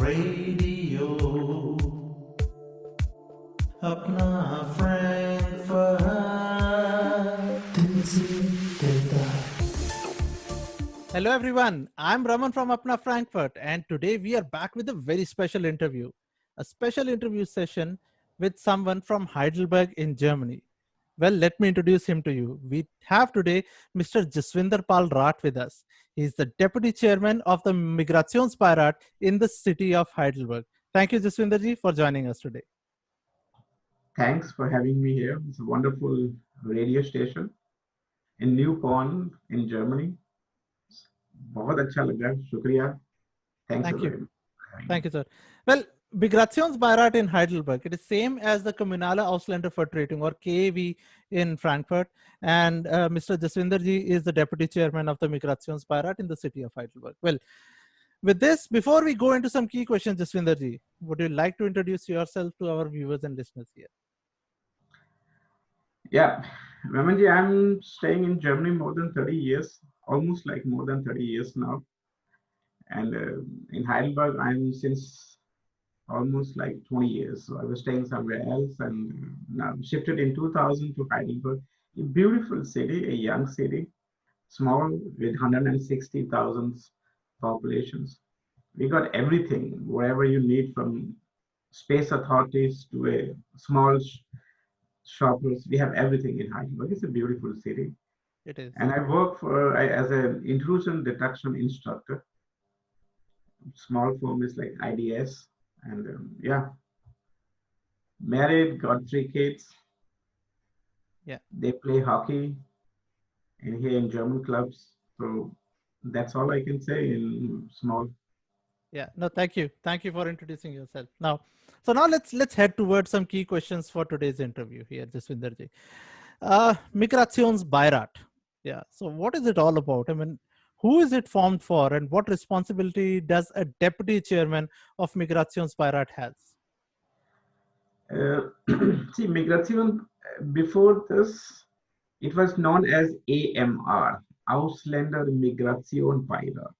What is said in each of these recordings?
Radio अपना Frankfurt दिल से कहता है. Hello everyone, I'm Raman from Apna Frankfurt and today we are back with a very special interview. A special interview session with someone from Heidelberg in Germany. Well, let me introduce him to you. We have today Mr. Jaswinder Pal Rath with us. He is the Deputy Chairman of the Migrationsbeirat in the city of Heidelberg. Thank you, Jaswinder ji, for joining us today. Thanks for having me here. It's a wonderful radio station in Newborn in Germany. बहुत अच्छा लगा. शुक्रिया. Thanks Thank you. very much. Thank you, sir. Well, Migrationsbeirat in Heidelberg, it is same as the Kommunale Ausländervertretung or KAV in Frankfurt. And Mr. Jaswinder ji is the Deputy Chairman of the Migrationsbeirat in the city of Heidelberg. Well, with this, before we go into some key questions, Jaswinder ji, would you like to introduce yourself to our viewers and listeners here? Yeah, Ramanji, I'm staying in Germany more than 30 years, almost like more than 30 years now. And in Heidelberg, I'm since almost like 20 years. So I was staying somewhere else and now shifted in 2000 to Heidelberg. A beautiful city, a young city, small with 160,000 populations. We got everything, whatever you need from space authorities to a small shoppers. We have everything in Heidelberg. It's a beautiful city. It is. And I work as an intrusion detection instructor. Small firm is like IDS. And yeah, married, got 3 kids. Yeah. They play hockey and here in German clubs. So that's all I can say in small. Yeah, no, thank you. Thank you for introducing yourself. Now, so now let's head towards some key questions for today's interview here, Jaswinder ji. Migrationsbeirat. Yeah, so what is it all about? I mean, who is it formed for and what responsibility does a deputy chairman of Migrationsbeirat has? See, Migration, before this, it was known as AMR, Ausländer Migrationsbeirat.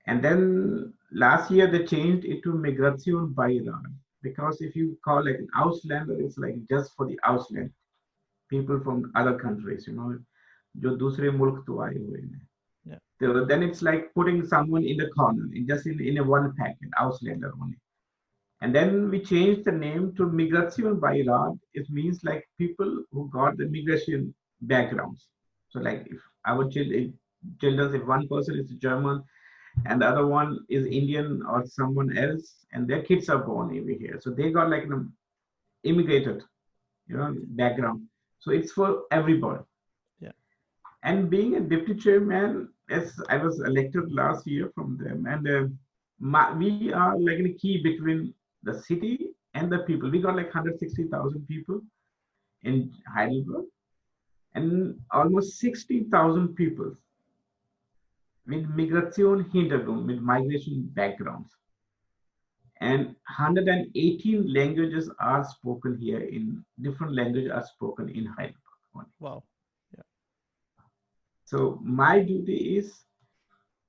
And then last year they changed it to Migrationsbeirat because if you call like an Ausländer, it's like just for the Ausland, people from other countries, you know, जो दूसरे मुल्क तो आए हुए हैं. Yeah. So then it's like putting someone in the corner, just in a one packet, Ausländer only. And then we changed the name to Migrationsbeirat. It means like people who got the migration backgrounds. So like if our children, if one person is German and the other one is Indian or someone else, and their kids are born over here. So they got like an immigrated, you know, background. So it's for everybody. Yeah. And being a deputy chairman, as I was elected last year from them, and we are like a key between the city and the people. We got like 160,000 people in Heidelberg and almost 60,000 people with Migration-Hintergrund, with migration backgrounds. And 118 languages are spoken here in different languages are spoken in Heidelberg. Wow. Yeah. So my duty is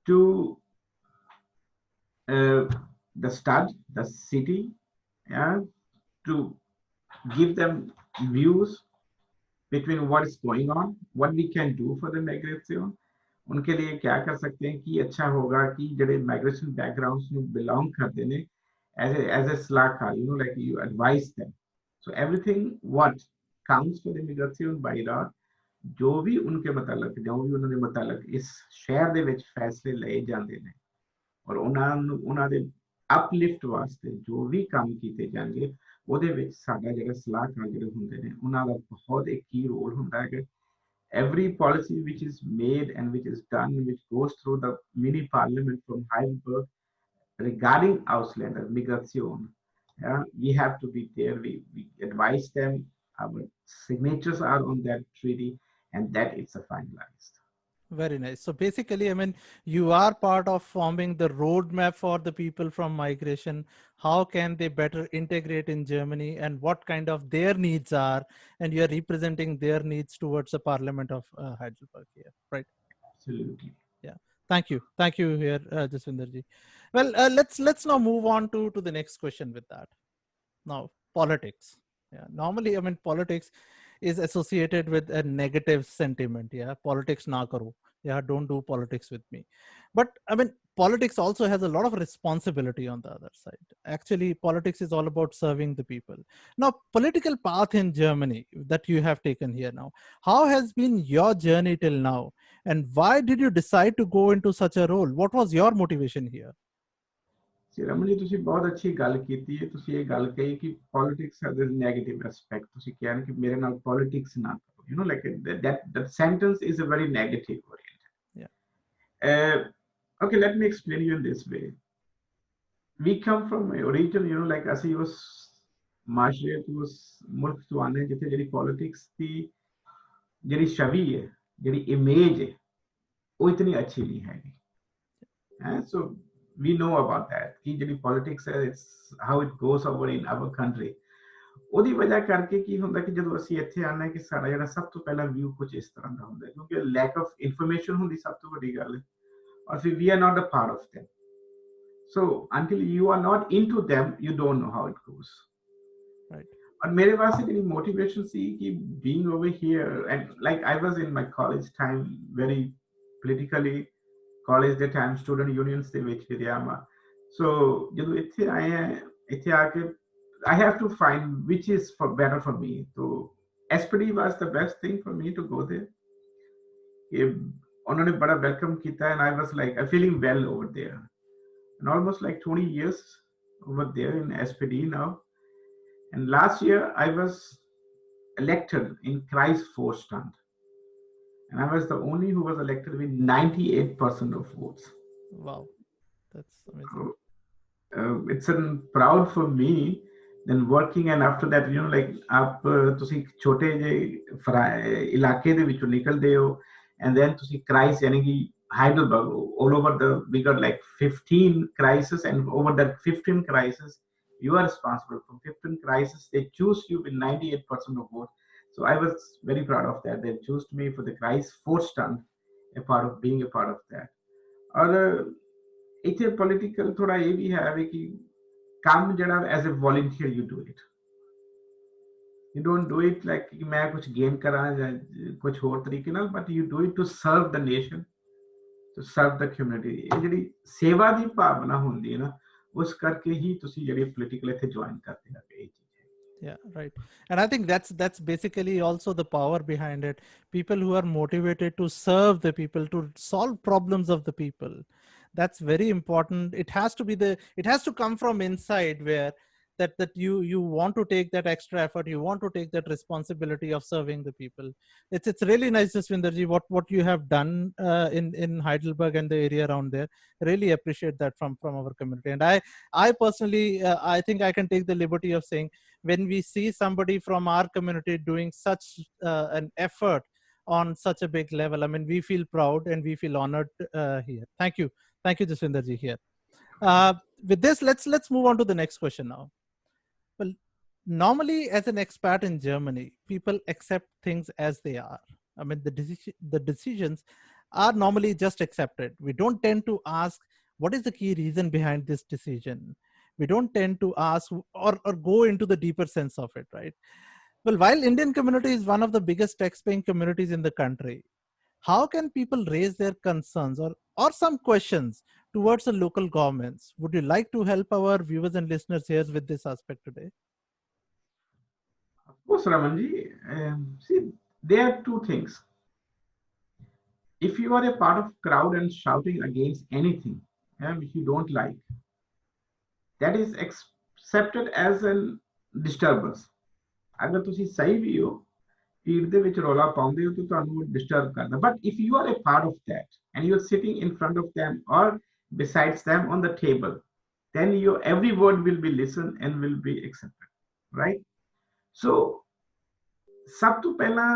to the city, yeah, to give them views between what is going on, what we can do for the migration. उनके लिए क्या कर सकते हैं कि अच्छा होगा कि जड़े migration backgrounds में belong करते ने as a सलाहकार, you know, like you advise them. So everything what counts for the Migrationsbeirat, जो भी उनके मुतालिक, जो भी उन्होंने मुतालिक इस शहर ਦੇ ਵਿੱਚ फैसले ਲਏ ਜਾਂਦੇ ਨੇ ਔਰ ਉਹਨਾਂ ਦੇ ਅਪਲਿਫਟ ਵਾਸਤੇ ਜੋ ਵੀ ਕੰਮ ਕੀਤੇ ਜਾਣਗੇ ਉਹਦੇ ਵਿੱਚ ਸਾਡਾ ਜਿਹੜਾ ਸਲਾਹਕਾਰ ਜਿਹੜੇ ਹੁੰਦੇ ਨੇ ਉਹਨਾਂ ਦਾ ਬਹੁਤ ਇੱਕ ਕੀ ਰੋਲ ਹੁੰਦਾ ਹੈ ਕਿ every policy which is made and which is done which goes through the mini parliament from Heidelberg regarding Ausländer migration, yeah, we have to be there. We advise them. Our signatures are on that treaty and that it's finalized. Very nice. So basically, I mean, you are part of forming the roadmap for the people from migration. How can they better integrate in Germany and what kind of their needs are? And you are representing their needs towards the Parliament of Heidelberg here, right? Absolutely. Yeah. Thank you here, Jaswinder ji. Well, let's now move on to the next question with that. Now, politics. Yeah, normally, I mean, politics is associated with a negative sentiment. Yeah, politics na karo. Yeah, don't do politics with me. But I mean, politics also has a lot of responsibility on the other side. Actually, politics is all about serving the people. Now, political path in Germany that you have taken here now, how has been your journey till now? And why did you decide to go into such a role? What was your motivation here? Raman ji ਤੁਸੀਂ ਬਹੁਤ ਅੱਛੀ ਗੱਲ ਕੀਤੀ ਹੈ ਤੁਸੀਂ ਇਹ ਗੱਲ ਕਹੀ ਕਿ ਪੋਲਿਟਿਕਸ ਹੈ ਦੇ ਨੈਗੇਟਿਵ ਐਸਪੈਕਟ ਤੁਸੀਂ ਕਿਹਾ ਕਿ ਮੇਰੇ ਨਾਲ ਪੋਲਿਟਿਕਸ ਨਾ ਕਰੋ you نو like that sentence is a very negative oriented okay let me explain you in this way we come from a region you know like ਅਸੀਂ ਉਸ ਮਾਸ਼ਰੇ ਤੋਂ ਉਸ ਮੁਲਕ ਤੋਂ ਆਨੇ ਜਿੱਥੇ ਜਿਹੜੀ ਪੋਲਿਟਿਕਸ ਦੀ ਜਿਹੜੀ ਛਵੀ ਹੈ ਜਿਹੜੀ ਇਮੇਜ ਹੈ ਉਹ ਇਤਨੀ ਅੱਛੀ ਨਹੀਂ ਹੈਗੀ so we know about that ਕਿ ਜਿਹੜੀ politics ਹੈ it's how it goes over in our country ਉਹਦੀ ਵਜ੍ਹਾ ਕਰਕੇ ਕੀ ਹੁੰਦਾ ਕਿ ਜਦੋਂ ਅਸੀਂ ਇੱਥੇ ਆਉਂਦੇ ਕਿ ਸਾਡਾ ਜਿਹੜਾ ਸਭ ਤੋਂ ਪਹਿਲਾ ਵਿਊ ਕੁਝ ਇਸ ਤਰ੍ਹਾਂ ਦਾ ਹੁੰਦਾ ਕਿਉਂਕਿ lack of information ਹੁੰਦੀ ਸਭ ਤੋਂ ਵੱਡੀ ਗੱਲ ਔਰ ਫਿਰ we are not a part of them so until you are not into them you don't know how it goes right ਔਰ ਮੇਰੇ ਵਾਸਤੇ ਜਿਹੜੀ motivation ਸੀ ਕਿ being over here and like I was in my college time very politically college ਦੇ time student unions ਦੇ ਵਿੱਚ ਵੀ ਰਿਹਾ ਮੈਂ so ਜਦੋਂ ਇੱਥੇ ਆਏ ਆ ਇੱਥੇ ਆ ਕੇ I have to find which is for better for me so SPD was the best thing for me to go there ਉਹਨਾਂ ਨੇ ਬੜਾ welcome ਕੀਤਾ and I was like feeling well over there and almost like 20 years over there in SPD now and last year I was elected in Kreisvorstand and I was the only who was elected with 98% of votes. Wow, that's amazing. It's proud for me then working and after that you know like aap ਤੁਸੀਂ ਛੋਟੇ ਜਿਹੇ ਇਲਾਕੇ ਦੇ ਵਿੱਚੋਂ ਨਿਕਲਦੇ ਹੋ and then ਤੁਸੀਂ Kreis ਯਾਨੀ ਕਿ Heidelberg all over the bigger like 15 crises and over that 15 crises you are responsible for 15 crises they choose you with 98% of votes. So I was very proud of that. They chose me for the Kreisvorstand, a part of being a part of that. और इथे political थोड़ा ये भी है कि काम जड़ा as a volunteer you do it. You don't do it like कि मैं कुछ gain करा या कुछ और तरीके नाल, but you do it to serve the nation, to serve the community. ये ਜਿਹੜੀ सेवा ਦੀ ਭਾਵਨਾ ਹੁੰਦੀ ਹੈ ਨਾ ਉਸ ਕਰਕੇ ਹੀ ਤੁਸੀਂ ਜਿਹੜੇ political ਇੱਥੇ join ਕਰਦੇ ਹੋ Yeah, right. And I think that's basically also the power behind it. People who are motivated to serve the people, to solve problems of the people. That's very important. It has to come from inside where that you want to take that extra effort, you want to take that responsibility of serving the people. It's really nice, Jaswinder ji, what you have done in Heidelberg and the area around there. Really appreciate that from our community. And I personally I think I can take the liberty of saying when we see somebody from our community doing such an effort on such a big level, I mean, we feel proud and we feel honored here. Thank you, Jaswinder ji here. With this, let's move on to the next question now. Well, normally as an expat in Germany, people accept things as they are. I mean, the decisions are normally just accepted. We don't tend to ask what is the key reason behind this decision. We don't tend to ask or go into the deeper sense of it, right? Well, while Indian community is one of the biggest tax-paying communities in the country, how can people raise their concerns or some questions towards the local governments? Would you like to help our viewers and listeners here with this aspect today? Of course, Ramanji. See, there are two things. If you are a part of crowd and shouting against anything which you don't like, that is accepted as a disturbance. अगर तुसी सही भी हो भीड़ दे विच रौला पाउंदे हो तो ਤੁਹਾਨੂੰ डिस्टर्ब करदा. But if you are a part of that and you are sitting in front of them or besides them on the table, then your every word will be listened and will be accepted, right? So सब तो पहला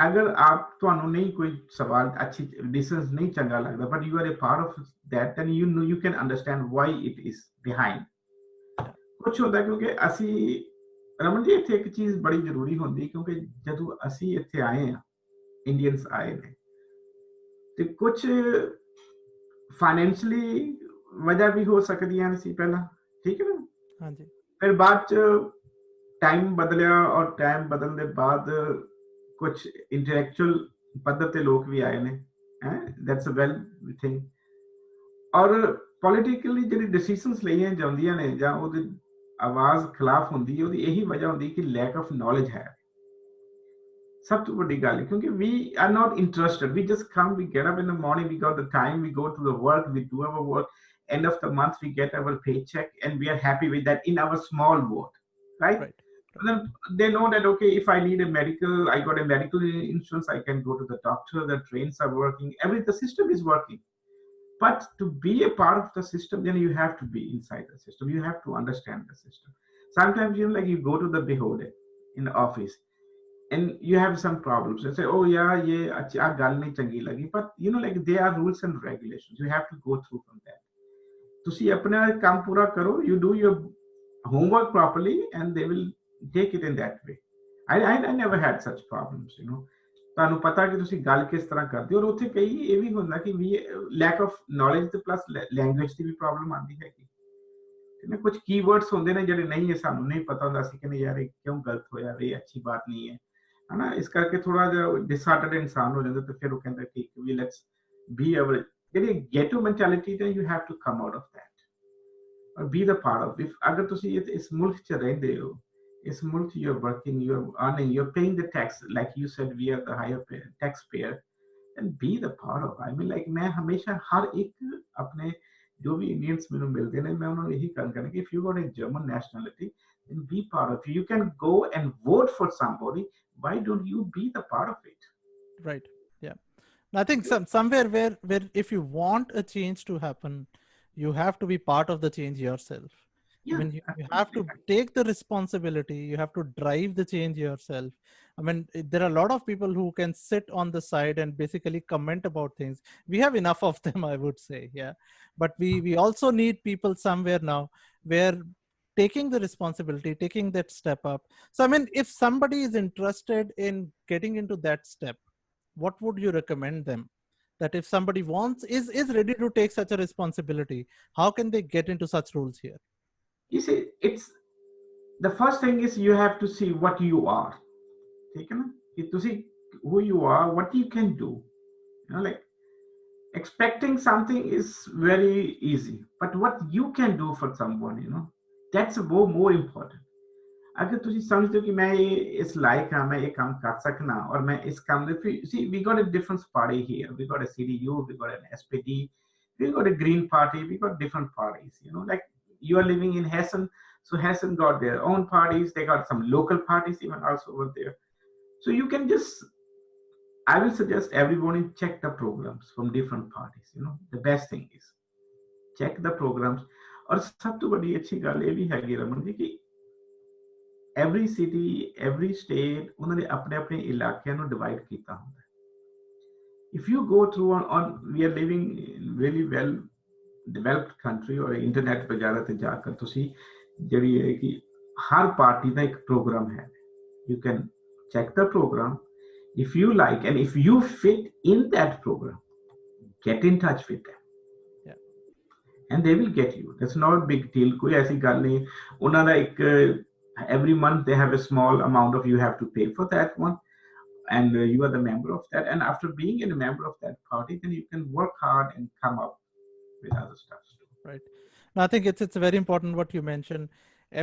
अगर आप ਤੁਹਾਨੂੰ नहीं कोई सवाल अच्छी डिसीजन नहीं चंगा लगदा, but you are a part of that, then you know you can understand why it is behind. कुछ ਹੁੰਦਾ क्योंकि ਅਸੀਂ ਰਮਨ ਜੀ ਇੱਥੇ ਇੱਕ ਚੀਜ਼ ਬੜੀ ਜ਼ਰੂਰੀ ਹੁੰਦੀ ਕਿਉਂਕਿ ਜਦੋਂ ਅਸੀਂ ਇੱਥੇ ਆਏ ਆ ਇੰਡੀਅਨਸ ਆਏ ਨੇ ਤੇ ਕੁਝ ਫਾਈਨੈਂਸ਼ਲੀ ਵਜ੍ਹਾ ਵੀ ਹੋ ਸਕਦੀਆਂ ਸੀ ਪਹਿਲਾਂ, ਠੀਕ ਹੈ ਨਾ। ਹਾਂਜੀ। ਫਿਰ ਬਾਅਦ ਚ ਟਾਈਮ ਬਦਲਿਆ, ਔਰ ਟਾਈਮ ਬਦਲਣ ਦੇ ਬਾਅਦ ਕੁਝ ਇੰਟੈਲੈਕਚੁਅਲ ਪੱਧਰ ਤੇ ਲੋਕ ਵੀ ਆਏ ਨੇ, ਹੈ ਦੈਟਸ ਅ ਵੈਲ ਥਿੰਗ। ਔਰ ਪੋਲੀਟੀਕਲੀ ਜਿਹੜੀ ਡਿਸੀਜਨਸ ਲਈਆਂ ਜਾਂਦੀਆਂ ਨੇ ਜਾਂ ਉਹਦੀ ਆਵਾਜ਼ ਖਿਲਾਫ ਹੁੰਦੀ ਹੈ, ਉਹਦੀ ਇਹੀ ਵਜ੍ਹਾ ਹੁੰਦੀ ਕਿ ਲੈਕ ਆਫ ਨੌਲੇਜ ਹੈ ਸਭ ਤੋਂ ਵੱਡੀ ਗੱਲ ਹੈ। ਕਿਉਂਕਿ we are not interested, we just come, we get up in the morning, we got the time, we go to the work, we do our work, end of the month we get our paycheck, and we are happy with that in our small world, right? Right. And then they know that, okay, if I need a medical, I got a medical insurance, I can go to the doctor, the trains are working, the system is working. But to be a part of the system, then you have to be inside the system, you have to understand the system. Sometimes, you know, like you go to the beholder in the office and you have some problems and say, oh yeah, ye gal nahi changi lagi, but you know, like there are rules and regulations, you have to go through from that. ਤੁਸੀਂ ਆਪਣਾ ਕੰਮ ਪੂਰਾ ਕਰੋ, you do your homework properly, and they will take it in that way. I never had such problems, you know. ਤੁਹਾਨੂੰ ਪਤਾ ਕਿ ਤੁਸੀਂ ਗੱਲ ਕਿਸ ਤਰ੍ਹਾਂ ਕਰਦੇ ਹੋ। ਔਰ ਉੱਥੇ ਕਈ ਇਹ ਵੀ ਹੁੰਦਾ ਕਿ ਵੀ ਲੈਕ ਆਫ ਨੌਲੇਜ ਤੇ ਪਲੱਸ ਲੈਂਗੁਏਜ ਦੀ ਵੀ ਪ੍ਰੋਬਲਮ ਆਉਂਦੀ ਹੈਗੀ, ਨਾ ਕੁਝ ਕੀਵਰਡਸ ਹੁੰਦੇ ਨੇ ਜਿਹੜੇ ਨਹੀਂ ਹੈ, ਸਾਨੂੰ ਨਹੀਂ ਪਤਾ ਹੁੰਦਾ, ਅਸੀਂ ਕਹਿੰਦੇ ਯਾਰ ਇਹ ਕਿਉਂ ਗਲਤ ਹੋਇਆ, ਇਹ ਅੱਛੀ ਬਾਤ ਨਹੀਂ ਹੈ, ਹਨਾ। ਇਸ ਕਰਕੇ ਥੋੜਾ ਜਿਹਾ ਡਿਸਹਾਰਟਡ ਇਨਸਾਨ ਹੋ ਜਾਂਦਾ, ਤੇ ਫਿਰ ਉਹ ਕਹਿੰਦਾ ਠੀਕ ਵੀ ਲੈਟਸ ਬੀ ਅਵਰ ਜਿਹੜੀ ਗੈਟੋ ਮੈਂਟੈਲਿਟੀ ਤੇ you have to come out of that ਔਰ ਬੀ ਦਾ ਪਾਰਟ ਆਫ। ਅਗਰ ਤੁਸੀਂ ਇਸ ਮੁਲਕ 'ਚ ਰਹਿੰਦੇ ਹੋ, ਇਸ ਮੁਲਕ 'ਚ you are working, you are earning, you are paying the tax, like you said we are the higher tax payer, and be the part of. I mean like ਮੈਂ ਹਮੇਸ਼ਾ ਹਰ ਇੱਕ ਆਪਣੇ ਜੋ ਵੀ ਇੰਡੀਅਨਸ ਮੈਨੂੰ ਮਿਲਦੇ ਨੇ, ਮੈਂ ਉਹਨਾਂ ਨੂੰ ਇਹੀ ਗੱਲ ਕਰਨਾ ਕਿ if you got a German nationality, then be part of it. You can go and vote for somebody. Why don't you be the part of it? Right. Yeah. I think somewhere where if you want a change to happen, you have to be part of the change yourself. Yeah, I mean, you have to take the responsibility. You have to drive the change yourself. I mean, there are a lot of people who can sit on the side and basically comment about things. We have enough of them, I would say. Yeah. But we also need people somewhere now where taking the responsibility, taking that step up. So, I mean, if somebody is interested in getting into that step, what would you recommend them? That if somebody is ready to take such a responsibility, how can they get into such roles here? you see, it's the first thing is you have to see what you are. Okay, na? To see who you are, what you can do. You know, like expecting something is very easy, but what you can do for someone, you know, that's more important. अगर ਤੁਸੀਂ ਸਮਝਦੇ ਹੋ ਕਿ ਮੈਂ ਇਸ ਲਾਇਕ ਹਾਂ, ਮੈਂ ਇਹ ਕੰਮ ਕਰ ਸਕਣਾ, ਔਰ ਮੈਂ ਇਸ ਕੰਮ ਦੇ see, we got a different party here, we got a CDU, we got an SPD, we got a Green Party, we got different parties, you know, like you are living in Hessen, so Hessen got their own parties, they got some local parties even also over there. So you can just, I will suggest everybody check the programs from different parties, you know, the best thing is check the programs. और सब तो बड़ी अच्छी गल ये भी हैगी रमन जी कि every city, every state, उन्होंने अपने अपने इलाके ਨੂੰ divide ਕੀਤਾ ਹੁੰਦਾ। If you go through on we are living in really well developed country, और इंटरनेट पे ज़्यादा ਤੇ ਜਾ ਕਰ ਤੁਸੀਂ ਜਿਹੜੀ ਹੈ ਕਿ ਹਰ ਪਾਰਟੀ ਦਾ ਇੱਕ ਪ੍ਰੋਗਰਾਮ ਹੈ, you can check the program. If you like and if you fit in that program, get in touch with them. And they will get you. That's not a big deal. कोई ऐसी गल नहीं। उन्होंने एक every month they have a small amount of you have to pay for that one, and you are the member of that. And after being a member of that party, then you can work hard and come up with other stuff too. Right. Now, I think it's very important what you mentioned.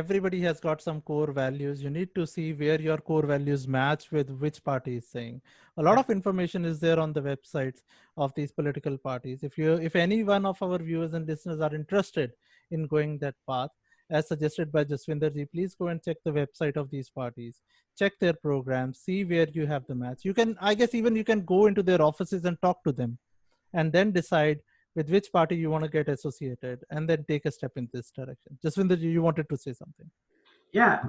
Everybody has got some core values. You need to see where your core values match with which party is saying. A lot of information is there on the websites of these political parties. If any one of our viewers and listeners are interested in going that path, as suggested by Jaswinder ji, please go and check the website of these parties, check their programs, see where you have the match. You can, I guess, even you can go into their offices and talk to them, and then decide with which party you want to get associated, and then take a step in this direction. Jaswinder ji, you wanted to say something. Yeah,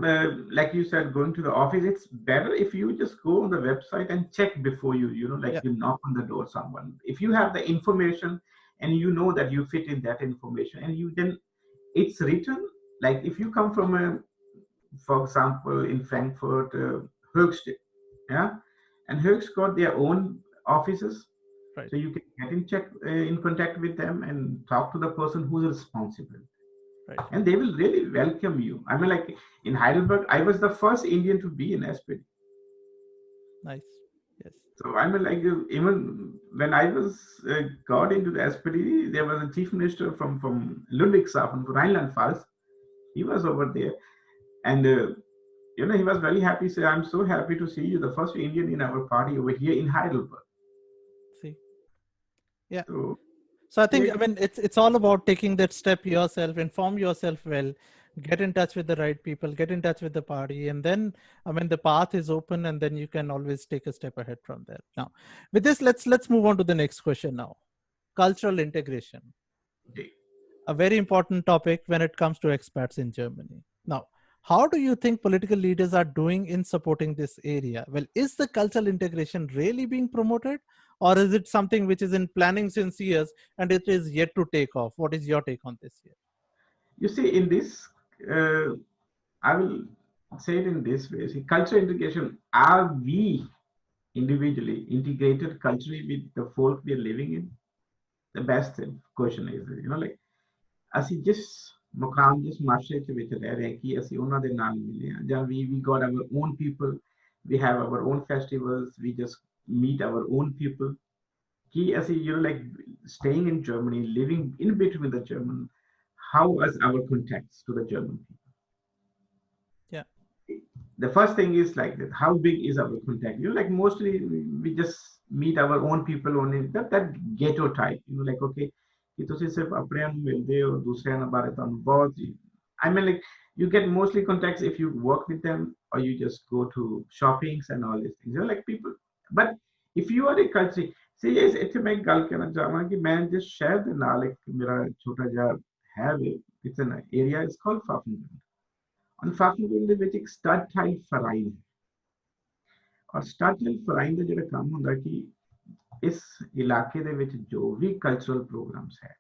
like you said, going to the office, it's better if you just go on the website and check before you know, like you knock on the door someone. If you have the information and you know that you fit in that information, and you then it's written, like if you come from for example, in Frankfurt, Höchst, yeah, and Höchst got their own offices. Right. So you can get in contact with them and talk to the person who's responsible, Right. and they will really welcome you. I mean, like in Heidelberg, I was the first Indian to be in SPD. Nice. Yes. So I mean, like even when I was got into the SPD, there was a chief minister from Ludwigshafen, Rhineland-Pfalz. He was over there, and he was very happy. Said, "I'm so happy to see you, the first Indian in our party over here in Heidelberg." See. Yeah. So So I yeah, think, I mean, it's all about taking that step yourself, inform yourself well, get in touch with the right people, get in touch with the party, and then, I mean, the path is open, and then you can always take a step ahead from there. Now, with this, let's move on to the next question now. Cultural integration, okay. a very important topic when it comes to expats in Germany. Now, how do you think political leaders are doing in supporting this area? Well, is the cultural integration really being promoted, or is it something which is in planning since years and it is yet to take off? What is your take on this here? You see, in this, I will say it in this way. See, cultural integration, are we individually integrated culturally with the folk we are living in? The best question is, like, ਅਸੀਂ ਜਿਸ ਮੁਕਾਮ ਜਿਸ ਮਾਸ਼ਰੇ ਦੇ ਵਿੱਚ ਰਹਿ ਰਹੇ ਹਾਂ ਕਿ ਅਸੀਂ ਉਹਨਾਂ ਦੇ ਨਾਲ ਮਿਲੇ ਹਾਂ ਜਾਂ we got our own people, we have our own festivals, we just meet our own people, ਕਿ ਅਸੀਂ like staying in Germany, living in between the German, how is our contacts to the German people? Yeah. The first thing is like that, how big is our contact? Like mostly we just meet our own people only, that ghetto type, like okay, ਕਿ ਤੁਸੀਂ ਸਿਰਫ ਆਪਣਿਆਂ ਨੂੰ ਮਿਲਦੇ ਹੋ, ਦੂਸਰਿਆਂ ਨਾਲ ਬਾਰੇ ਤੁਹਾਨੂੰ ਬਹੁਤ I mean, like you get mostly contacts if you work with them or you just go to shoppings and all these things, like people. But if you are a country, see, yes, ਇੱਥੇ ਮੈਂ ਇੱਕ ਗੱਲ ਕਹਿਣਾ ਚਾਹਾਂ ਕਿ ਮੈਂ ਜਿਸ ਸ਼ਹਿਰ ਦੇ ਨਾਲ ਇੱਕ ਮੇਰਾ ਛੋਟਾ ਜਿਹਾ ਹੈ, it's an area, it's called Pfaffengrund. On Pfaffengrund ਦੇ ਵਿੱਚ ਇੱਕ Stadtteil Verein ਹੈ, ਔਰ Stadtteil Verein ਦਾ ਜਿਹੜਾ ਕੰਮ ਹੁੰਦਾ ਕਿ ਇਸ ਇਲਾਕੇ ਦੇ ਵਿੱਚ ਜੋ ਵੀ ਕਲਚਰਲ ਪ੍ਰੋਗਰਾਮਸ ਹੈ,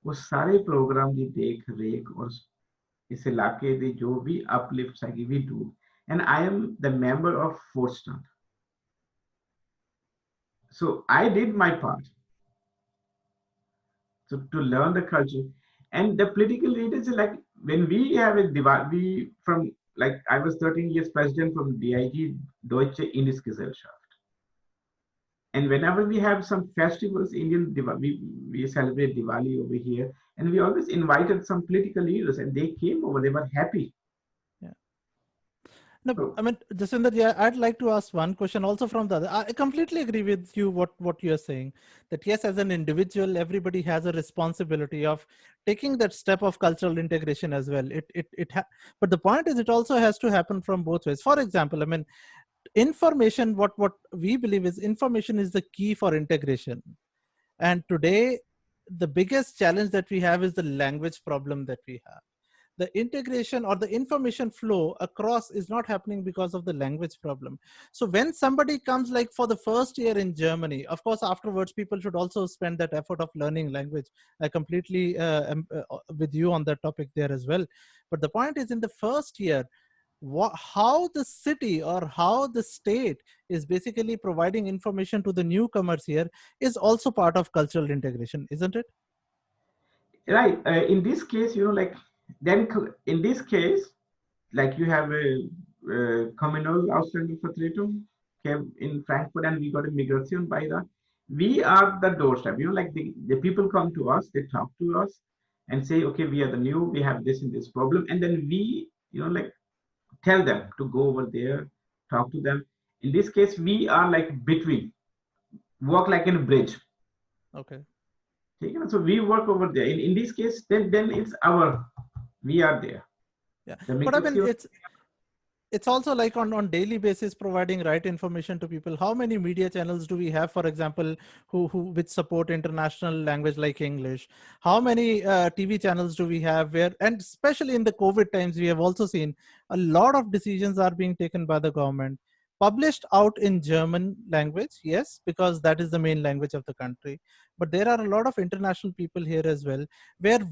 ਉਹ ਸਾਰੇ ਪ੍ਰੋਗਰਾਮ ਦੀ ਦੇਖ ਰੇਖ ਔਰ ਇਸ ਇਲਾਕੇ ਦੇ ਜੋ ਵੀ ਅਪਲਿਫਟਸ ਹੈਗੀ we do, and I am the member of Vorstand. So I did my part to learn the culture. And the political leaders, like when we have a we from, like I was 13 years president from DIG, Deutsche Indische Gesellschaft. And whenever we have some festivals, we celebrate Diwali over here, and we always invited some political leaders, and they came over. They were happy. Yeah. No, I mean, Jaswinder, yeah, I'd like to ask one question also from the other. I completely agree with you what you're saying, that yes, as an individual, everybody has a responsibility of taking that step of cultural integration as well. But the point is, it also has to happen from both ways. For example, I mean, information, what we believe is information is the key for integration. And today, the biggest challenge that we have is the language problem that we have. The integration or the information flow across is not happening because of the language problem. So when somebody comes like for the first year in Germany, of course, afterwards, people should also spend that effort of learning language. I completely am with you on that topic there as well. But the point is, in the first year, how the city or how the state is basically providing information to the newcomers here is also part of cultural integration, isn't it? Right. In this case, like then in this case, like you have a communal Ausländervertretung in Frankfurt, and we got a Migration by that. We are the doorstep, like the people come to us, they talk to us and say, okay, we are the new, we have this and this problem. And then we, like tell them to go over there, talk to them. In this case, we are like between, work like in a bridge. Okay. So we work over there. In this case, then it's we are there. Yeah. But I mean, it's also like on daily basis providing right information to people. How many media channels do we have, for example, which support international language like English? How many TV channels do we have where, and especially in the COVID times, we have also seen a lot of decisions are being taken by the government. published out in German language, yes, because that is the main language of the country. But there are a lot of international people here as well, where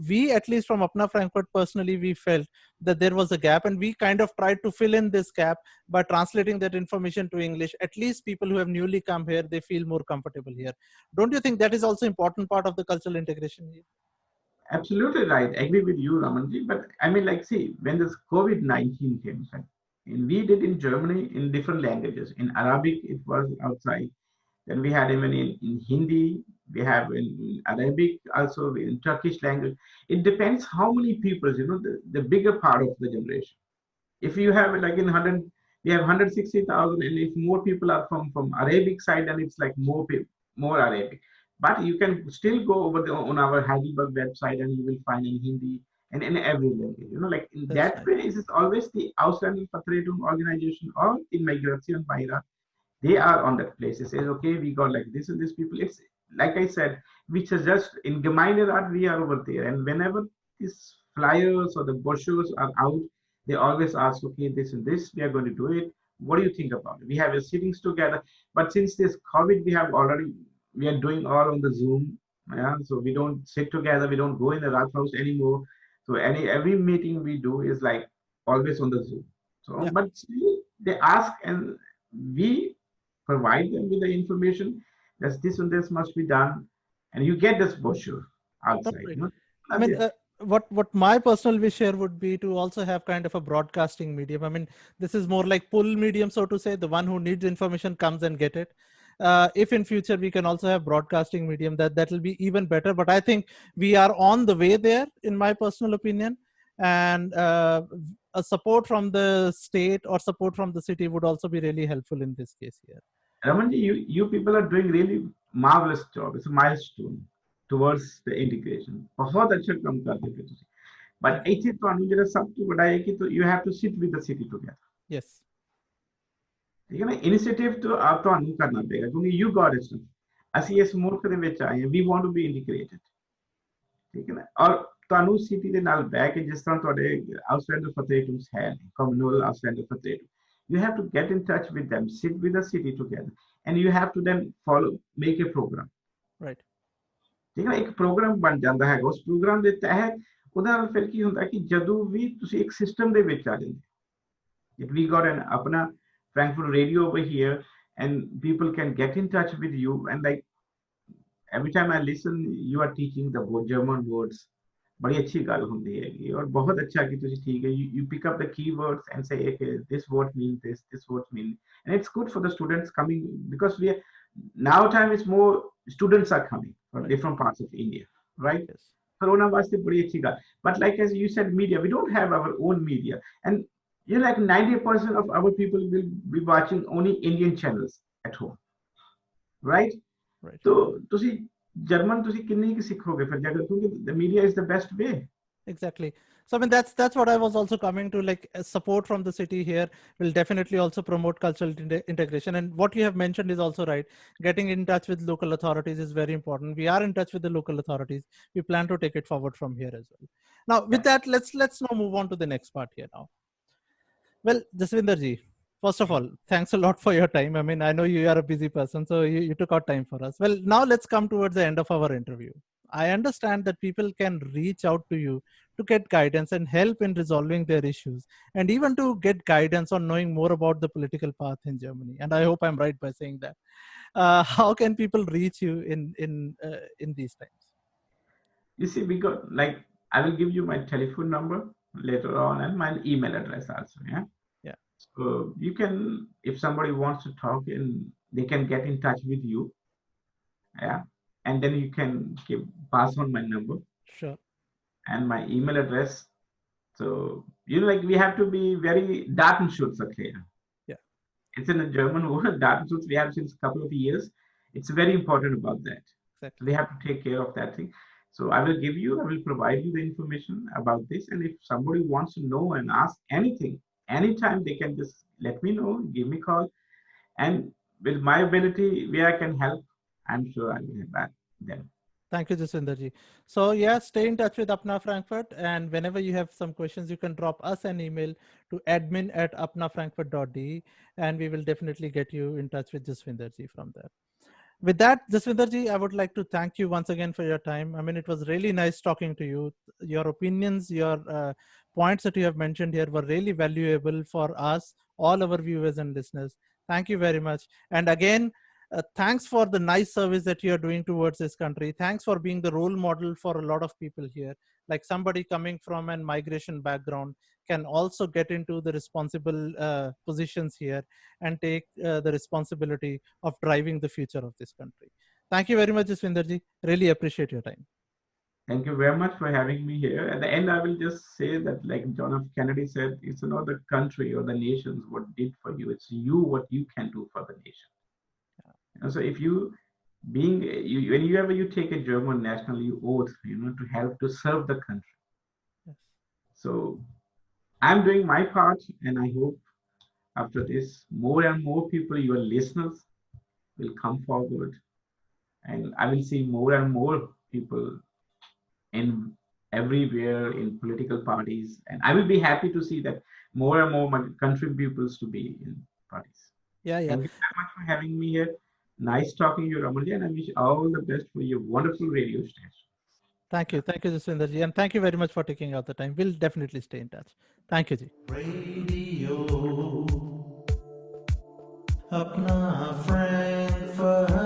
we, at least from Apna Frankfurt personally, we felt that there was a gap, and we kind of tried to fill in this gap by translating that information to English. At least people who have newly come here, they feel more comfortable here. Don't you think that is also important part of the cultural integration here? Absolutely right. I agree with you, Ramanji. But I mean, like, see, when this COVID-19 came, right, and we did in Germany in different languages. In Arabic, it was outside. Then we had even in Hindi, we have in Arabic, also in Turkish language. It depends how many people, the bigger part of the generation. If you have like in 100, we have 160,000, and if more people are from Arabic side, then it's like more people, more Arabic. But you can still go over on our Heidelberg website, and you will find in Hindi and in every language. Like in That's that nice. way, it's always the Ausländer Vertretung organization or the Migration Beirat. They are on that place. They say, okay, we got like this and this people. It's like I said, which is just in Gemeinderat, we are over there. And whenever these flyers or the brochures are out, they always ask, okay, this and this, we are going to do it. What do you think about it? We have a sittings together. But since this COVID, we are doing all on the Zoom. Yeah, so we don't sit together. We don't go in the Rathaus anymore. So every meeting we do is like always on the Zoom. So, Yeah. but still they ask, and we provide them with the information that this and this must be done, and you get this brochure outside. Right. I mean, what my personal wish here would be to also have kind of a broadcasting medium. I mean, this is more like pull medium, so to say. The one who needs information comes and get it. If in future we can also have broadcasting medium, that will be even better. But I think we are on the way there, in my personal opinion. And a support from the state or support from the city would also be really helpful in this case here. Ramanji, you people are doing really marvelous job. It's a milestone towards the integration. बहुत अच्छा काम करते थे तुसी. But ਇੱਥੇ ਤੁਹਾਨੂੰ ਜਿਹੜਾ ਸਭ ਤੋਂ ਵੱਡਾ ਹੈ ਕਿ you have to sit with the city together. Yes. ਠੀਕ ਹੈ ਨਾ, ਇਨੀਸ਼ੀਏਟਿਵ ਤੋਂ ਆਪ ਤੁਹਾਨੂੰ ਕਰਨਾ ਪਏਗਾ ਕਿਉਂਕਿ you got it. ਅਸੀਂ ਇਸ ਮੁਲਕ ਦੇ ਵਿੱਚ ਆਏ ਹਾਂ, we want to be integrated. ਠੀਕ ਹੈ ਨਾ, ਔਰ ਤੁਹਾਨੂੰ ਸਿਟੀ ਦੇ ਨਾਲ ਬਹਿ ਕੇ ਜਿਸ ਤਰ੍ਹਾਂ ਤੁਹਾਡੇ ਆਊਟਸਟੈਂਡਰ ਫਤਿਹਟੂਸ ਹੈ, communal ਆਊਟਸਟੈਂਡਰ ਫਤਿਹਟੂ, you have to get in touch with them, sit with the city together, and you have to then make a program. Right. ਠੀਕ ਹੈ, ਇੱਕ ਪ੍ਰੋਗਰਾਮ ਬਣ ਜਾਂਦਾ ਹੈਗਾ, ਉਸ ਪ੍ਰੋਗਰਾਮ ਦੇ ਤਹਿਤ ਉਹਦੇ ਨਾਲ ਫਿਰ ਕੀ ਹੁੰਦਾ ਕਿ ਜਦੋਂ ਵੀ ਤੁਸੀਂ ਇੱਕ ਸਿਸਟਮ ਦੇ ਵਿੱਚ ਆ ਜਾਂਦੇ, if we got an ਆਪਣਾ Frankfurt radio over here, and people can get in touch with you, and like every time I listen, you are teaching the German words. बड़ी अच्छी गल होंदी है और बहुत अच्छा कि तुझे ठीक है, you pick up the keywords and say, okay, this word means this word means, and it's good for the students coming, because we are now time is more students are coming from different parts of India, right? Yes. Corona was the badi achhi gal. But like as you said, media, we don't have our own media, and like 90% of our people will be watching only Indian channels at home, right? Right. So तुसी German ਤੁਸੀਂ ਕਿੰਨੀ ਕਿ ਸਿੱਖੋਗੇ ਫਿਰ ਜਦ, ਕਿਉਂਕਿ the media is the best way. Exactly. So I mean, that's what I was also coming to, like support from the city here will definitely also promote cultural integration. And what you have mentioned is also right. Getting in touch with local authorities is very important. We are in touch with the local authorities. We plan to take it forward from here as well. Now with that, let's now move on to the next part here now. Well, Jaswinder ji, first of all, thanks a lot for your time. I mean, I know you are a busy person, so you took out time for us. Well, now let's come towards the end of our interview. I understand that people can reach out to you to get guidance and help in resolving their issues, and even to get guidance on knowing more about the political path in Germany. And I hope I'm right by saying that. How can people reach you in these times? You see, we got like, I will give you my telephone number later on and my email address also. Yeah. Yeah. So you can, if somebody wants to talk, and they can get in touch with you. Yeah. And then you can pass on my number. Sure. And my email address. So, like we have to be very Datenschutz clear. Yeah. It's in a German word, Datenschutz, we have since a couple of years. It's very important about that. Exactly. We have to take care of that thing. So I will provide you the information about this. And if somebody wants to know and ask anything, anytime, they can just let me know, give me a call. And with my ability, where I can help, I'm sure I will help them. Thank you, Jaswinder ji. So yeah, stay in touch with Apna Frankfurt, and whenever you have some questions, you can drop us an email to admin@apnafrankfurt.de, and we will definitely get you in touch with Jaswinder ji from there. With that, Jaswinder ji, I would like to thank you once again for your time. I mean, it was really nice talking to you. Your opinions, your points that you have mentioned here were really valuable for us, all our viewers and listeners. Thank you very much. And again, thanks for the nice service that you are doing towards this country. Thanks for being the role model for a lot of people here. Like somebody coming from an migration background can also get into the responsible positions here and take the responsibility of driving the future of this country. Thank you very much, Jaswinderji. Really appreciate your time. Thank you very much for having me here. At the end, I will just say that, like John F. Kennedy said, it's not the country or the nations what did for you. It's you what you can do for the nation. And so if you whenever you take a German national, you oath, to help to serve the country. Yes. So I'm doing my part, and I hope after this, more and more people, your listeners, will come forward, and I will see more and more people in everywhere in political parties, and I will be happy to see that more and more my country pupils to be in parties. Yeah. Thank you very much for having me here. Nice talking to you, Ramalji, and I wish all the best for your wonderful radio station. Thank you, Jaswinderji, and thank you very much for taking out the time. We'll definitely stay in touch. Thank you, ji. Radio Apna Frankfurt.